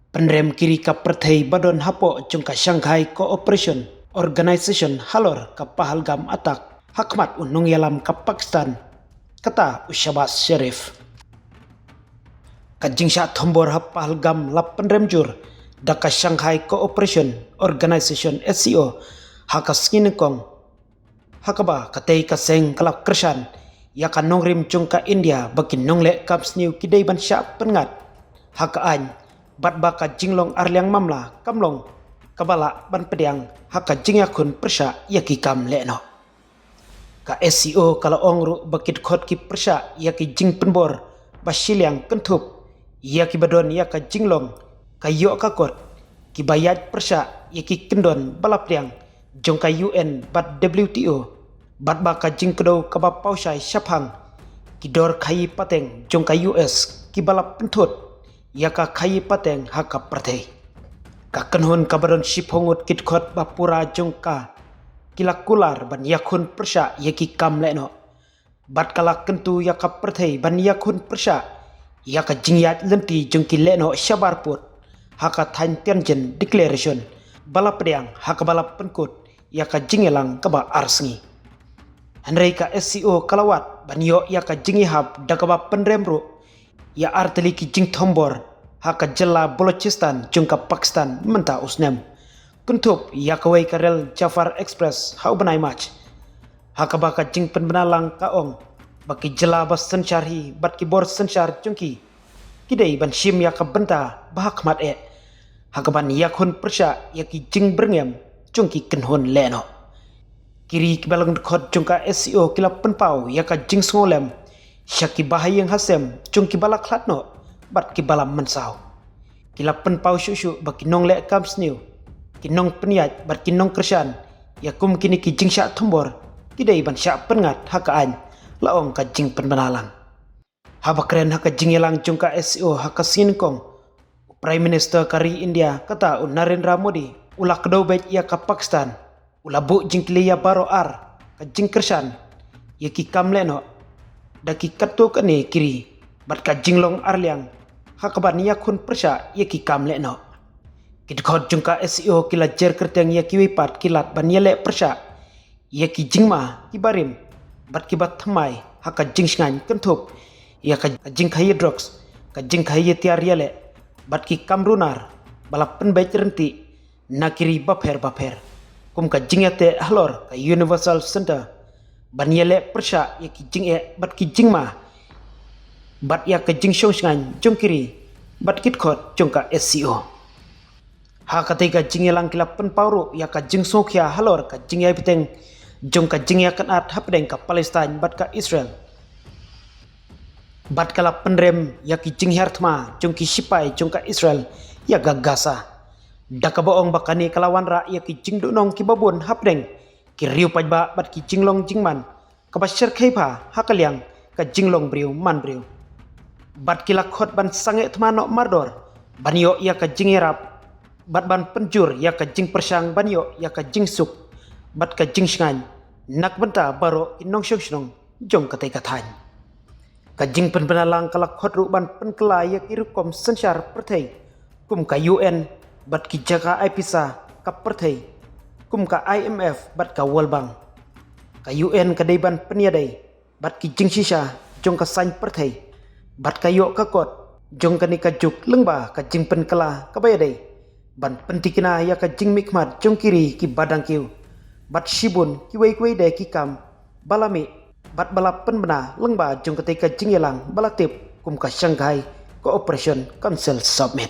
Penrem kiri ka perthei badon hapo jungka Shanghai Cooperation Organization halor ka Pahalgam atak hakmat unung yalam ka Pakistan kata Usyabas Sharif. Kajingsha thombor ha Pahalgam lap penrem jur daka Shanghai Cooperation Organization SCO haka skinekong hakaba katei kaseng kalap kersan yaka nongrim jungka India bagi nongle kaps new kidai ban sya pengat haka an bat baka jinglong arliang mamla kamlong kabala ban pediang haka jingyakun persya yaki kam leno ka SCO kala ongru bakit khot ki persya yaki jing penbor basiliang kentup yaki badon yaka jinglong kayo kakot ki bayat persya yaki kendon balapdiang jongka UN bat WTO bat baka jing kedo kaba pausai syapang ki dor kai pateng jongka US ki balap pentut yaka kai pateng haka pertei ka kenhon kabadon shiphongut kitkhot bapura jongka kilakular ban yakun persya yaki kam leno bat kala kentu yaka pertei ban yakun persya yaka jingyat lenti jongki leno syabarput haka thain tianjen declaration balapdiang haka balap penkut yaka jingelang kaba arsngi Henry ka SCO kalawat banyo yaka jingihab dakaba penremru ya arteli ki jing thombor haka jela Balochistan jungka Pakistan menta usnem kuntup yakawai karel Jafar Express hau benai mach haka baka jing penbenalang kaong baki jela bas sensyarhi bat ki bor sensyar jungki kidai ban shim yaka benta bahak mat haka ban yakun persya yaki jing berngem jungki kenhon leno kiri kibalang khot jungka SCO kila penpau yaka jing sngolem syaki bahayang hasem jungki balak klatno bat ki balam mensau kila penpau syusyu baki nong lek kams new ki nong peniat bat ki nong kersan yakum kini ki jing syak thombor kidai ban syak pengat haka an laong ka jing penbenalang haba keren haka jing yelang jungka SCO haka sinkong Prime Minister kari India kata Narendra Modi ulah kedau bet yaka Pakistan ulah bu jing kliya baro ar ka jing kersan yaki kam leno daki katuk ane kiri bat ka jinglong arliang hakaban yakun persya yaki kam leno kidkhot jungka SCO kila jer kerteng yaki wipat kilat ban yele persya yaki jingma kibarim bat kibat thamai haka jing sngan kentup yaka jing khaye drugs ka jing khaye tiar yele bat ki kamrunar balap penbait renti nakiri baper kum ka jingyate halor ka Universal Center ban yele persya yaki jing bat ki jingma bat ya ka jing shongsngan jongkiri bat kitkhot jongka SCO ha katika jingelang kila penpauru ya ka jing sokya halor ka jingya biteng jongka jingya kan at hapdeng ka Palestine bat ka Israel bat kala penrem yaki jing hertma jongki sipai jongka Israel ya ga Gaza daka boong bakani kalawan ra yaki jing dunong ki babun hapdeng ki riu pajba bat ki jinglong jingman kabasyer khaipa hakaliang ka jinglong briu man briu bat kila khot ban sange tmano mardor banyo ya ka jingerap bat ban penjur ya ka jing persang banyo ya ka jing suk bat ka jing sngan nak benta baro inong syong jong katai kathan ka jing penbenalang kala khot ru ban penkela ya kirukom sensyar perthei kum ka UN bat ki jaga aipisa ka perthei kum ka IMF bat ka World Bank ka UN ka deiban peniadai bat ki jing shisha jong ka sain perthei bat kayo kakot jong kani ka juk lengba ka jing penkela ka bayadai ban pentikina ya ka jing mikmat jong kiri ki badang kiu bat shibun ki wei de ki kam balami bat balap penbena lengba jong ketika jing yelang balatip kum ka Shanghai Cooperation Council Summit